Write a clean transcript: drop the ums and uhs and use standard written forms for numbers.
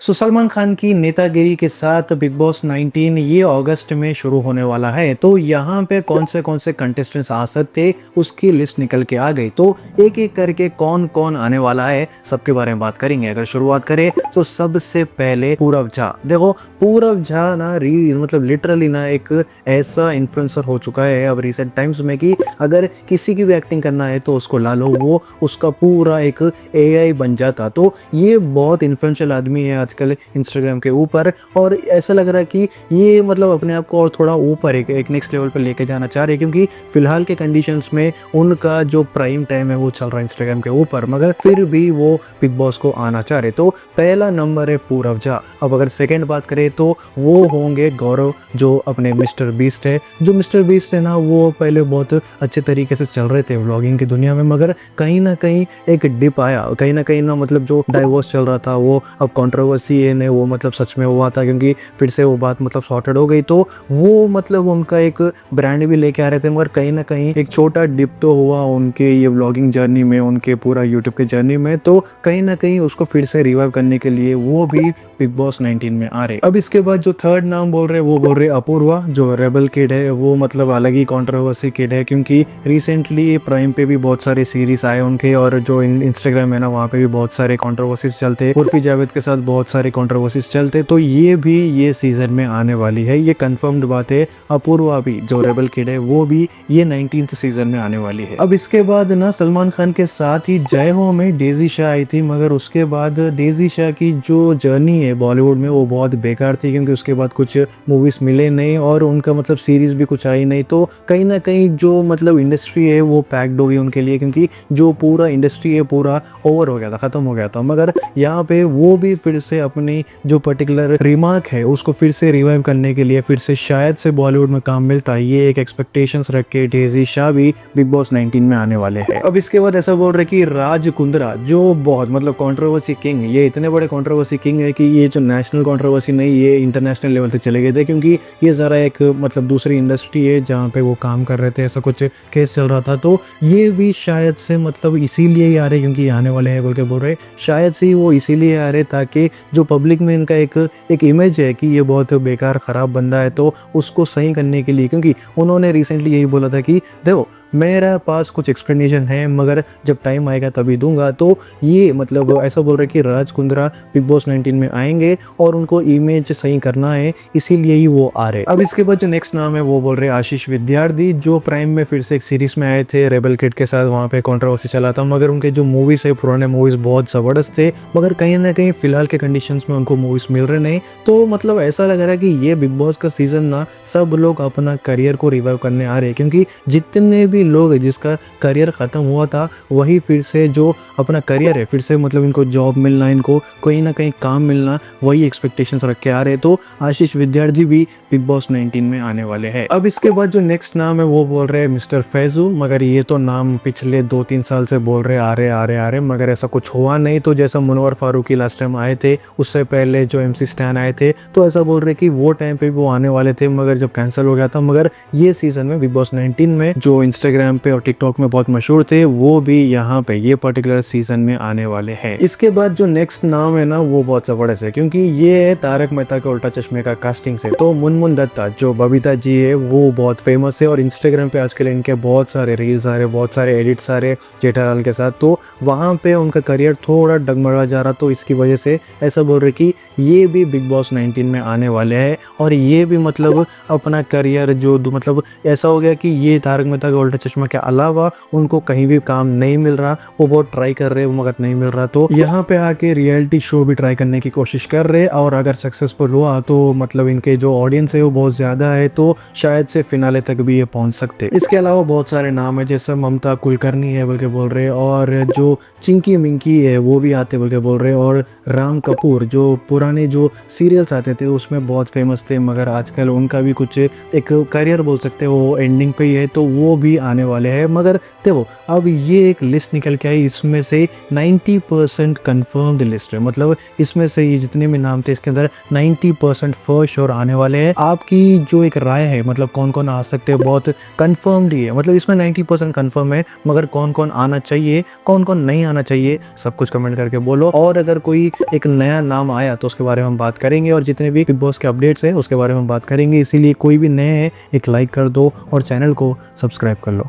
सलमान खान की नेतागिरी के साथ बिग बॉस 19 ये अगस्त में शुरू होने वाला है। तो यहाँ पे कौन से कंटेस्टेंट्स आ सकते उसकी लिस्ट निकल के आ गई। तो एक एक करके कौन कौन आने वाला है सबके बारे में बात करेंगे। अगर शुरुआत करें तो सबसे पहले पूरव झा। देखो पूरव झा ना मतलब लिटरली ना एक ऐसा इन्फ्लुएंसर हो चुका है अब रिसेंट टाइम्स में कि अगर किसी की भी एक्टिंग करना है तो उसको ला लो, वो उसका पूरा एक एआई बन जाता। तो ये बहुत इन्फ्लुएंशियल आदमी है आजकल इंस्टाग्राम के ऊपर, और ऐसा लग रहा है कि ये मतलब अपने आप को और थोड़ा ऊपर एक नेक्स्ट लेवल पर लेके जाना चाह रहे हैं, क्योंकि फिलहाल के कंडीशंस में उनका जो प्राइम टाइम है वो चल रहा है इंस्टाग्राम के ऊपर, मगर फिर भी वो बिग बॉस को आना चाह रहे। तो पहला नंबर है पूरव झा। अब अगर सेकंड बात करें तो वो होंगे गौरव, जो अपने मिस्टर बीस्ट है। जो मिस्टर बीस्ट है ना, वो पहले बहुत अच्छे तरीके से चल रहे थे व्लॉगिंग की दुनिया में, मगर कहीं ना कहीं एक डिप आया, कहीं ना मतलब जो डाइवोर्स चल रहा था वो अब कंट्रोवर्सी है ने वो मतलब सच में हुआ था, क्योंकि फिर से वो बात मतलब सॉर्टेड हो गई। तो वो मतलब उनका एक ब्रांड भी लेके आ रहे थे, मगर कहीं ना कहीं एक छोटा डिप तो हुआ उनके ये व्लॉगिंग जर्नी में, उनके पूरा यूट्यूब के जर्नी में। तो कहीं ना कहीं उसको फिर से रिवाइव करने के लिए वो भी बिग बॉस 19 में आ रहे। अब इसके बाद जो थर्ड नाम बोल रहे, वो बोल रहे अपूर्वा, जो रेबल किड है। वो मतलब अलग ही कंट्रोवर्सी किड है, क्योंकि रिसेंटली प्राइम पे भी बहुत सारे सीरीज आए उनके, और जो इंस्टाग्राम है ना वहाँ पे भी बहुत सारे कंट्रोवर्सीज चलते, उर्फी जावेद के साथ बहुत सारे कंट्रोवर्सीज चलते। तो ये भी ये सीजन में आने वाली है, ये कंफर्म्ड बात है। अपूर्वा भी जो रेबल किड है वो भी ये 19th सीजन में आने वाली है। अब इसके बाद ना सलमान खान के साथ ही जय हो में डेजी शाह आई थी, मगर उसके बाद डेजी शाह की जो जर्नी है बॉलीवुड में वो बहुत बेकार थी, क्योंकि उसके बाद कुछ मूवीज मिले नहीं और उनका मतलब सीरीज भी कुछ आई नहीं। तो कहीं ना कहीं जो मतलब इंडस्ट्री है वो पैक्ड हो गई उनके लिए, क्योंकि जो पूरा इंडस्ट्री है पूरा ओवर हो गया था, खत्म हो गया था। मगर यहाँ पे वो भी फिर से अपनी जो पर्टिकुलर रिमार्क है उसको फिर से रिवाइव करने के लिए फिर से शायद से बॉलीवुड में काम मिलता है, ये एक एक्सपेक्टेशंस रख के डेजी शाह भी बिग बॉस 19 में आने वाले हैं। अब इसके बाद ऐसा बोल रहे कि राज कुंद्रा, जो बहुत मतलब कंट्रोवर्सी किंग, ये इतने बड़े कंट्रोवर्सी किंग है कि ये जो नेशनल कंट्रोवर्सी नहीं, ये इंटरनेशनल लेवल तक चले गए थे, क्योंकि ये ज़रा एक मतलब दूसरी इंडस्ट्री है जहाँ पे वो काम कर रहे थे, ऐसा कुछ केस चल रहा था। तो ये भी शायद से मतलब इसीलिए ही आ रहे, क्योंकि आने वाले हैं बोल के बोल रहे, शायद से वो इसीलिए आ रहे ताकि जो पब्लिक में इनका एक इमेज है कि ये बहुत बेकार ख़राब बंदा है, तो उसको सही करने के लिए। क्योंकि उन्होंने रिसेंटली यही बोला था कि देखो मेरा पास कुछ एक्सप्लेनेशन है, मगर जब टाइम आएगा तभी दूंगा। तो ये मतलब ऐसा बोल रहे कि राज कुंद्रा बिग बॉस 19 में आएंगे और उनको इमेज सही करना है, इसीलिए ही वो आ रहे। अब इसके बाद जो नेक्स्ट नाम है वो बोल रहे आशीष विद्यार्थी, जो प्राइम में फिर से एक सीरीज में आए थे रेबल किड के साथ, वहाँ पे कंट्रोवर्सी चला था, मगर उनके जो मूवीज है पुराने मूवीज बहुत जबरदस्त थे, मगर कहीं ना कहीं फिलहाल के कंडीशंस में उनको मूवीज मिल रहे नहीं। तो मतलब ऐसा लग रहा है कि ये बिग बॉस का सीजन ना सब लोग अपना करियर को रिवाइव करने आ रहे हैं, क्योंकि जितने भी लोग हैं जिसका करियर खत्म हुआ था वही फिर से जो अपना करियर है फिर से मतलब इनको जॉब मिलना, इनको कहीं ना कहीं काम मिलना, वही एक्सपेक्टेशंस रख के आ रहे। तो आशीष विद्यार्थी भी बिग बॉस 19 में आने वाले हैं। अब इसके बाद जो नेक्स्ट नाम है वो बोल रहे हैं मिस्टर फैजू, मगर ये तो नाम पिछले 2-3 साल से बोल रहे आ रहे, मगर ऐसा कुछ हुआ नहीं। तो जैसा मुनव्वर फारूकी लास्ट टाइम आए थे, उससे पहले जो MC स्टैन आए थे, तो ऐसा बोल रहे कि वो टाइम पे वो आने वाले थे, मगर जब कैंसिल हो गया था। मगर ये सीजन में बिग बॉस 19 में जो इंस्टाग्राम पे और टिकटॉक में बहुत मशहूर थे, वो भी यहाँ पे ये पर्टिकुलर सीजन में आने वाले हैं। इसके बाद जो नेक्स्ट नाम है ना वो बहुत जबरदस्त है, क्योंकि ये है तारक मेहता के उल्टा चश्मे का कास्टिंग से। तो मुनमुन दत्ता, जो बबीता जी है, वो बहुत फेमस है और इंस्टाग्राम पे आजकल इनके बहुत सारे रील्स आ रहे, बहुत सारे एडिट्स आ रहे जेठालाल के साथ। तो वहाँ पे उनका करियर थोड़ा डगमगा जा रहा, तो इसकी वजह से ऐसा बोल रहे कि ये भी बिग बॉस 19 में आने वाले हैं, और ये भी मतलब अपना करियर जो मतलब ऐसा हो गया कि ये तारक मेहता का उल्टा चश्मा के अलावा उनको कहीं भी काम नहीं मिल रहा, वो बहुत ट्राई कर रहे हैं मगर नहीं मिल रहा। तो यहाँ पे आके रियलिटी शो भी ट्राई करने की कोशिश कर रहे, और अगर सक्सेसफुल हुआ तो मतलब इनके जो ऑडियंस है वो बहुत ज़्यादा है, तो शायद से फिनाले तक भी ये पहुँच सकते। इसके अलावा बहुत सारे नाम है, जैसे ममता कुलकर्णी है बोल के बोल रहे, और जो चिंकी मिंकी है वो भी आते बोल के बोल रहे, और राम कपूर जो पुराने जो सीरियल्स आते थे उसमें बहुत फेमस थे, मगर आजकल उनका भी कुछ एक करियर बोल सकते हैं वो एंडिंग पे ही है, तो वो भी आने वाले हैं। मगर देखो अब ये एक लिस्ट निकल के आई, इसमें से 90% कंफर्म्ड लिस्ट है, मतलब इसमें से ये जितने भी नाम थे इसके अंदर 90% फर्स्ट और आने वाले हैं। आपकी जो एक राय है मतलब कौन कौन आ सकते हैं, बहुत कंफर्म्ड ही है, मतलब इसमें 90% कंफर्म है, मगर कौन कौन आना चाहिए कौन कौन नहीं आना चाहिए सब कुछ कमेंट करके बोलो। और अगर कोई एक नया नया नाम आया तो उसके बारे में हम बात करेंगे, और जितने भी बिग बॉस के अपडेट्स है उसके बारे में हम बात करेंगे। इसीलिए कोई भी नए हैं एक लाइक कर दो और चैनल को सब्सक्राइब कर लो।